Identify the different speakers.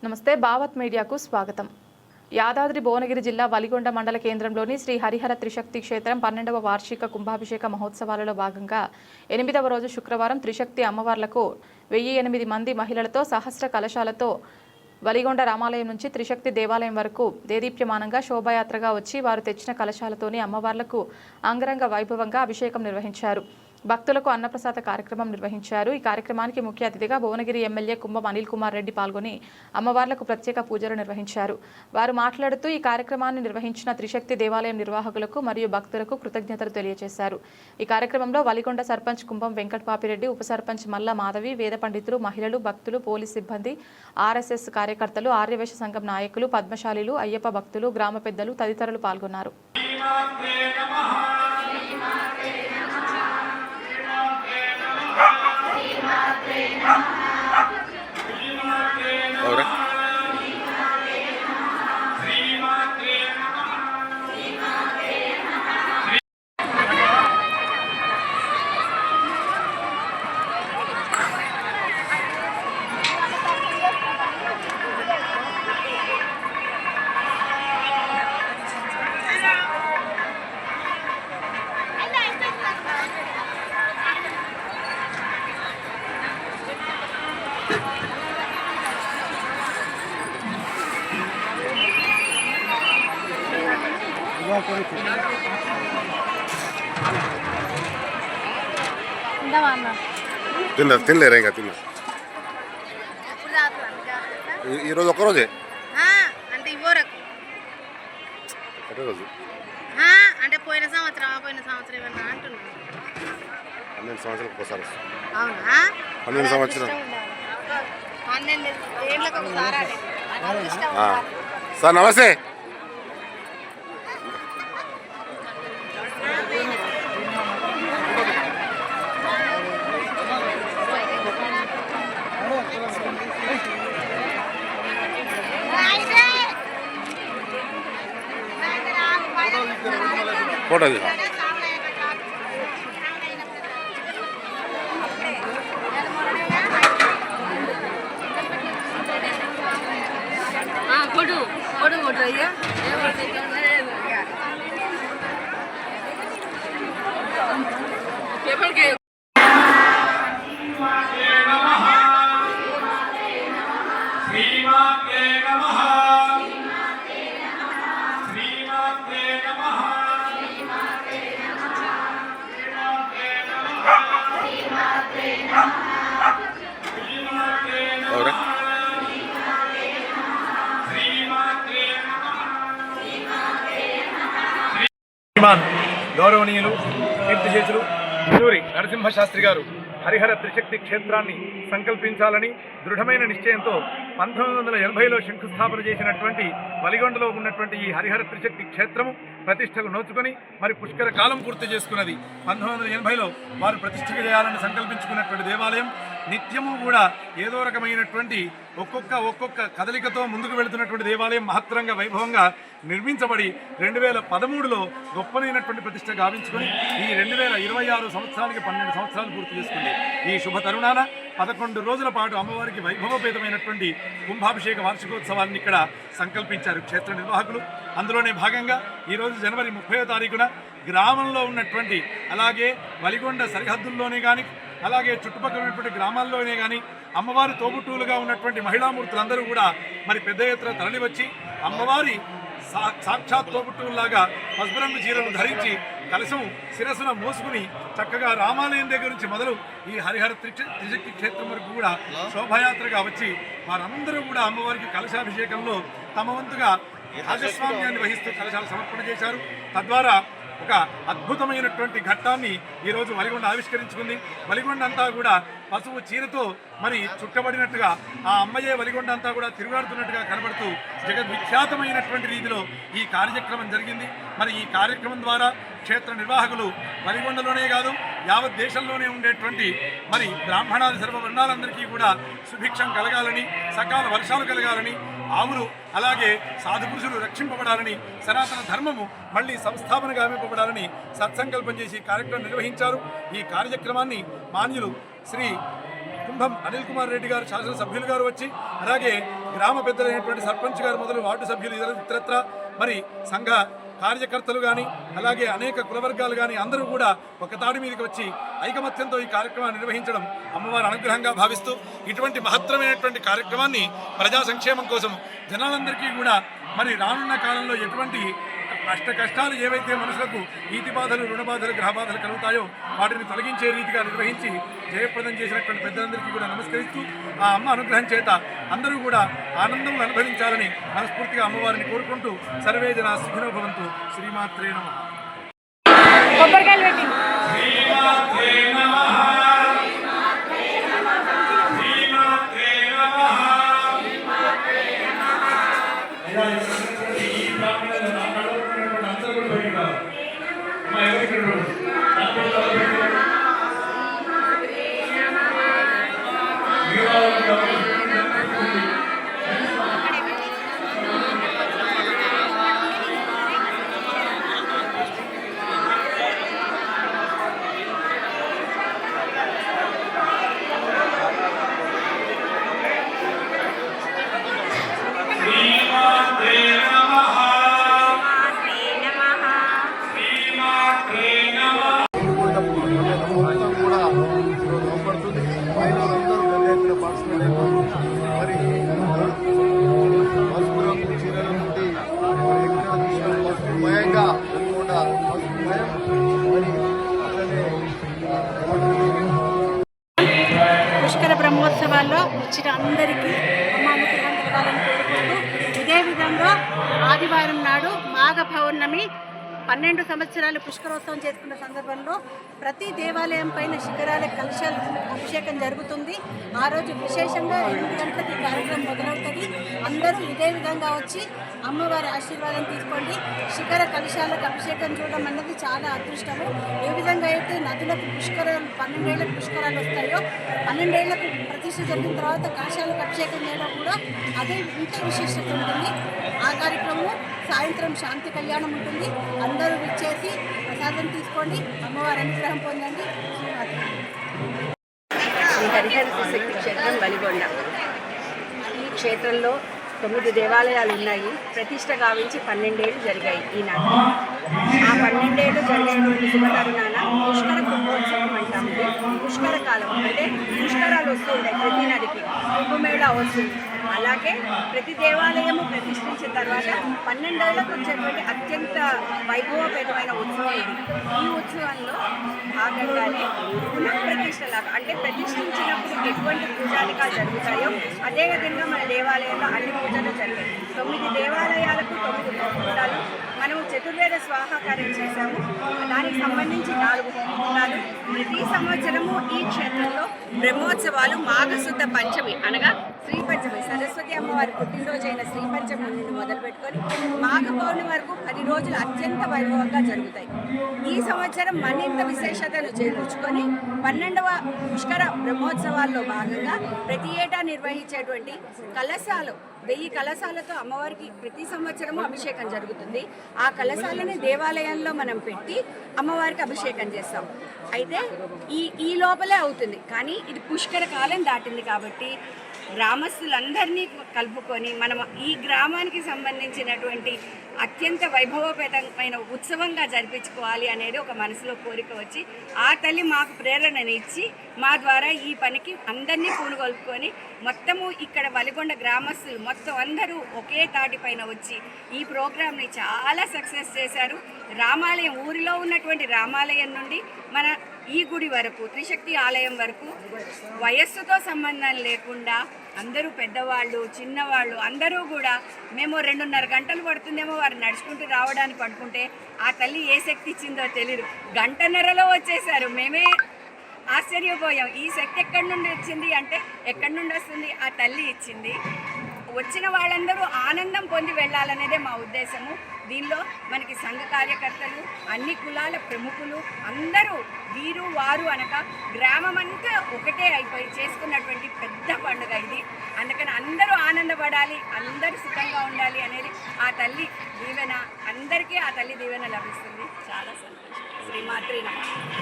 Speaker 1: నమస్తే భావత్ మీడియాకు స్వాగతం. యాదాద్రి భువనగిరి జిల్లా వలిగొండ మండల కేంద్రంలోని శ్రీ హరిహర త్రిశక్తి క్షేత్రం 12వ వార్షిక కుంభాభిషేక మహోత్సవాలలో భాగంగా 8వ రోజు శుక్రవారం త్రిశక్తి అమ్మవార్లకు 1008 మంది మహిళలతో సహస్ర కలశాలతో వలిగొండ రామాలయం నుంచి త్రిశక్తి దేవాలయం వరకు దేదీప్యమానంగా శోభాయాత్రగా వచ్చి వారు తెచ్చిన కలశాలతోని అమ్మవార్లకు అంగరంగ వైభవంగా అభిషేకం నిర్వహించారు. భక్తులకు అన్నప్రసాద కార్యక్రమం నిర్వహించారు. ఈ కార్యక్రమానికి ముఖ్య అతిథిగా భువనగిరి ఎమ్మెల్యే కుంభం అనిల్ కుమార్ రెడ్డి పాల్గొని అమ్మవార్లకు ప్రత్యేక పూజలు నిర్వహించారు. వారు మాట్లాడుతూ ఈ కార్యక్రమాన్ని నిర్వహించిన త్రిశక్తి దేవాలయం నిర్వాహకులకు మరియు భక్తులకు కృతజ్ఞతలు తెలియజేశారు. ఈ కార్యక్రమంలో వలిగొండ సర్పంచ్ కుంభం వెంకటపాపిరెడ్డి, ఉప సర్పంచ్ మల్ల మాధవి, వేద పండితులు, మహిళలు, భక్తులు, పోలీస్ సిబ్బంది, ఆర్ఎస్ఎస్ కార్యకర్తలు, ఆర్యవేశ సంఘం నాయకులు, పద్మశాలీలు, అయ్యప్ప భక్తులు, గ్రామ పెద్దలు తదితరులు పాల్గొన్నారు.
Speaker 2: Ahora. తినలేరా ఇంకా తిన్నా ఈరోజు ఒక్కరోజే
Speaker 3: అంటే ఇవ్వరకు
Speaker 2: రోజు
Speaker 3: అంటే పోయిన సంవత్సరం ఏమన్నా అంటున్నాను.
Speaker 2: 12 సంవత్సరాలకు ఒకసారి
Speaker 3: అవునా?
Speaker 2: 12 సంవత్సరం
Speaker 3: 12 ఏళ్ళకి ఒకసారి.
Speaker 2: సార్ నమస్తే. ఫోటో
Speaker 3: అయ్యా
Speaker 2: ahora.
Speaker 4: గౌరవనీయులు కీర్తిశేషులు సూరి నరసింహ శాస్త్రి గారు హరిహర త్రిశక్తి క్షేత్రాన్ని సంకల్పించాలని దృఢమైన నిశ్చయంతో 1980లో శంకుస్థాపన చేసినటువంటి వలిగొండలో ఉన్నటువంటి ఈ హరిహర త్రిశక్తి క్షేత్రము ప్రతిష్టకు నోచుకొని మరి పుష్కర కాలం పూర్తి చేసుకున్నది. 1980లో వారు ప్రతిష్ఠకు చేయాలని సంకల్పించుకున్నటువంటి దేవాలయం నిత్యము కూడా ఏదో రకమైనటువంటి ఒక్కొక్క కదలికతో ముందుకు వెళుతున్నటువంటి దేవాలయం మహత్తరంగ వైభవంగా నిర్మించబడి 2013లో గొప్పనైనటువంటి ప్రతిష్ట గావించుకొని ఈ 2026 సంవత్సరానికి 12 సంవత్సరాలు పూర్తి చేసుకుంది. ఈ శుభ తరుణాన 11 రోజుల పాటు అమ్మవారికి వైభవపేతమైనటువంటి కుంభాభిషేక వార్షికోత్సవాన్ని ఇక్కడ సంకల్పించారు క్షేత్ర నిర్వాహకులు. అందులోనే భాగంగా ఈరోజు జనవరి 30వ తారీఖున గ్రామంలో ఉన్నటువంటి అలాగే వలిగొండ సరిహద్దుల్లోనే కానీ అలాగే చుట్టుపక్కల ఉన్నటువంటి గ్రామాల్లోనే కానీ అమ్మవారి తోబుట్టువులుగా ఉన్నటువంటి మహిళామూర్తులందరూ కూడా మరి పెద్ద ఎత్తున తరలివచ్చి అమ్మవారి సాక్షాత్ తోబుట్టువులాగా పసుపు రంగు చీరలు ధరించి కలశం శిరస్సున మోసుకుని చక్కగా రామాలయం దగ్గర నుంచి మొదలు ఈ హరిహర త్రిశక్తి క్షేత్రం వరకు కూడా శోభాయాత్రగా వచ్చి వారందరూ కూడా అమ్మవారికి కలశాభిషేకంలో తమ వంతుగా భాగస్వామ్యాన్ని వహిస్తూ కలశాలు సమర్పణ చేశారు. తద్వారా ఒక అద్భుతమైనటువంటి ఘట్టాన్ని ఈరోజు వలిగొండ ఆవిష్కరించుకుంది. వలిగొండ అంతా కూడా పసుపు చీరతో మరి చుట్టబడినట్టుగా ఆ అమ్మయ్యే వలిగొండ అంతా కూడా తిరుగాడుతున్నట్టుగా కనబడుతూ జగద్విఖ్యాతమైనటువంటి రీతిలో ఈ కార్యక్రమం జరిగింది. మరి ఈ కార్యక్రమం ద్వారా క్షేత్ర నిర్వాహకులు వలిగొండలోనే కాదు యావత్ దేశంలోనే ఉండేటువంటి మరి బ్రాహ్మణాది సర్వవర్ణాలందరికీ కూడా సుభిక్షం కలగాలని, సకాల వర్షాలు కలగాలని, ఆవులు అలాగే సాధుపురుషులు రక్షింపబడాలని, సనాతన ధర్మము మళ్ళీ సంస్థాపన గావింపబడాలని సత్సంకల్పం చేసి కార్యక్రమం నిర్వహించారు. ఈ కార్యక్రమాన్ని మాన్యులు శ్రీ కుంభం అనిల్ కుమార్ రెడ్డి గారు శాసనసభ్యులు గారు వచ్చి అలాగే గ్రామ పెద్దలైనటువంటి సర్పంచ్ గారు మొదలు వార్డు సభ్యులు ఇతరత్ర మరి సంఘ కార్యకర్తలు కానీ అలాగే అనేక కులవర్గాలు కానీ అందరూ కూడా ఒక తాడి మీదకి వచ్చి ఐకమత్యంతో ఈ కార్యక్రమాన్ని నిర్వహించడం అమ్మవారి అనుగ్రహంగా భావిస్తూ ఇటువంటి మహత్తరమైనటువంటి కార్యక్రమాన్ని ప్రజా సంక్షేమం కోసం జనాలందరికీ కూడా మరి రానున్న కాలంలో ఎటువంటి కష్టాలు ఏవైతే మనుషులకు ఈతి బాధలు రుణ బాధలు గ్రహ బాధలు కలుగుతాయో వాటిని తొలగించే రీతిగా నిర్వహించి జయప్రదం చేసినటువంటి పెద్దలందరికీ కూడా నమస్కరిస్తూ ఆ అమ్మ అనుగ్రహం చేత అందరూ కూడా ఆనందం అనుభవించాలని మనస్ఫూర్తిగా అమ్మవారిని కోరుకుంటూ సర్వే జన సుఖినో భవంతు. శ్రీమాత్రే నమః.
Speaker 5: పుష్కర బ్రహ్మోత్సవాల్లో వచ్చిన అందరికీ అమ్మ అనుగ్రహం కలగాలని కోరుకుంటూ ఇదే విధంగా ఆదివారం నాడు మాఘ పౌర్ణమి 12 సంవత్సరాలు పుష్కరోత్సవం చేసుకున్న సందర్భంలో ప్రతి దేవాలయం పైన శిఖరాల కలశాల అభిషేకం జరుగుతుంది. ఆ రోజు విశేషంగా 8 గంటలకి కార్యక్రమం మొదలవుతుంది. అందరూ ఇదే విధంగా వచ్చి అమ్మవారి ఆశీర్వాదం తీసుకోండి. శిఖర కలశాలకు అభిషేకం చూడడం అన్నది చాలా అదృష్టము. ఏ విధంగా అయితే నదులకు పుష్కరాలు 12 ఏళ్లకు పుష్కరాలు వస్తాయో 12 ఏళ్లకు ప్రతిష్ఠ జరిగిన తర్వాత కలశాలకు అభిషేకం చేయడం కూడా అదే ఇంత విశిష్టత ఉంటుంది. ఆ కార్యక్రమం సాయంత్రం శాంతి కళ్యాణం ఉంటుంది. అందరూ విచ్చేసి ప్రసాదం తీసుకోండి, అమ్మవారి అనుగ్రహం పొందండి.
Speaker 6: శ్రీ హరిహర త్రిశక్తి క్షేత్రం వలిగొండ. ఈ క్షేత్రంలో 9 దేవాలయాలు ఉన్నాయి. ప్రతిష్ట గావించి 12 ఏళ్ళు జరిగాయి. ఈనాడు ఆ 12 ఏళ్ళు జరిగేటువంటి శుభతరుణాన పుష్కర కుంభోత్సవం అంటాము. పుష్కర కాలం అంటే పుష్కరాలు వస్తూ ఉంటాయి. ప్రతి నదికి కుంభమేళ వస్తుంది. అలాగే ప్రతి దేవాలయము ప్రతిష్ఠించిన తర్వాత 12 ఏళ్లకు వచ్చేటువంటి అత్యంత వైభవపేతమైన ఉత్సవం ఇది. ఈ ఉత్సవంలో భాగంగానే పునఃప్రతిష్టలాగా అంటే ప్రతిష్ఠించినప్పుడు ఎటువంటి పూజాధికాలు జరుగుతాయో అదేవిధంగా మన దేవాలయంలో అన్ని పూజలు జరిగాయి. 9 దేవాలయాలకు 9 హోమకుండాలు మనము చతుర్వేద స్వాహాకారం చేశాము. దానికి సంబంధించి 4 హోమకుండాలు. ప్రతి సంవత్సరము ఈ క్షేత్రంలో బ్రహ్మోత్సవాలు మాఘశుద్ధ పంచమి అనగా శ్రీ పంచమి సరస్వతి అమ్మవారి పుట్టినరోజు అయిన శ్రీ పంచమి నుండి మొదలుపెట్టుకొని మాఘ పౌర్ణమి వరకు 10 రోజులు అత్యంత వైభవంగా జరుగుతాయి. ఈ సంవత్సరం మరింత విశేషతను చేకూర్చుకొని 12వ పుష్కర బ్రహ్మోత్సవాల్లో భాగంగా ప్రతి ఏటా నిర్వహించేటువంటి కలశాలు 1000 కలశాలతో అమ్మవారికి ప్రతి సంవత్సరము అభిషేకం జరుగుతుంది. ఆ కలశాలని దేవాలయంలో మనం పెట్టి అమ్మవారికి అభిషేకం చేస్తాం. అయితే ఈ లోపలే అవుతుంది. కానీ ఇది పుష్కర కాలం దాటింది కాబట్టి గ్రామస్తులందరినీ కలుపుకొని మనం ఈ గ్రామానికి సంబంధించినటువంటి అత్యంత వైభవపేతమైన ఉత్సవంగా జరిపించుకోవాలి అనేది ఒక మనసులో కోరిక వచ్చి ఆ తల్లి మాకు ప్రేరణనిచ్చి మా ద్వారా ఈ పనికి అందరినీ పూనుకొల్పుకొని మొత్తము ఇక్కడ వలిగొండ గ్రామస్తులు మొత్తం అందరూ ఒకే తాటిపైన వచ్చి ఈ ప్రోగ్రామ్ని చాలా సక్సెస్ చేశారు. రామాలయం ఊరిలో ఉన్నటువంటి రామాలయం నుండి మన ఈ గుడి వరకు త్రిశక్తి ఆలయం వరకు వయస్సుతో సంబంధం లేకుండా అందరూ పెద్దవాళ్ళు చిన్నవాళ్ళు అందరూ కూడా మేము 2.5 గంటలు పడుతుందేమో వారు నడుచుకుంటూ రావడానికి పడుకుంటే ఆ తల్లి ఏ శక్తి ఇచ్చిందో తెలియదు. 1.5 వచ్చేసారు. మేమే ఆశ్చర్యపోయాం. ఈ శక్తి ఎక్కడి నుండి వచ్చింది అంటే ఎక్కడి నుండి వస్తుంది? ఆ తల్లి ఇచ్చింది. వచ్చిన వాళ్ళందరూ ఆనందం పొంది వెళ్ళాలనేదే మా ఉద్దేశము. దీనిలో మనకి సంఘ కార్యకర్తలు అన్ని కులాల ప్రముఖులు అందరూ వీరు వారు అనక గ్రామమంతా ఒకటే అయిపోయి చేసుకున్నటువంటి పెద్ద పండుగ ఇది. అందుకని అందరూ ఆనందపడాలి, అందరూ సుఖంగా ఉండాలి అనేది ఆ తల్లి దీవెన. అందరికీ ఆ తల్లి దీవెన లభిస్తుంది. చాలా సంతోషం. శ్రీమాత్రి నమః.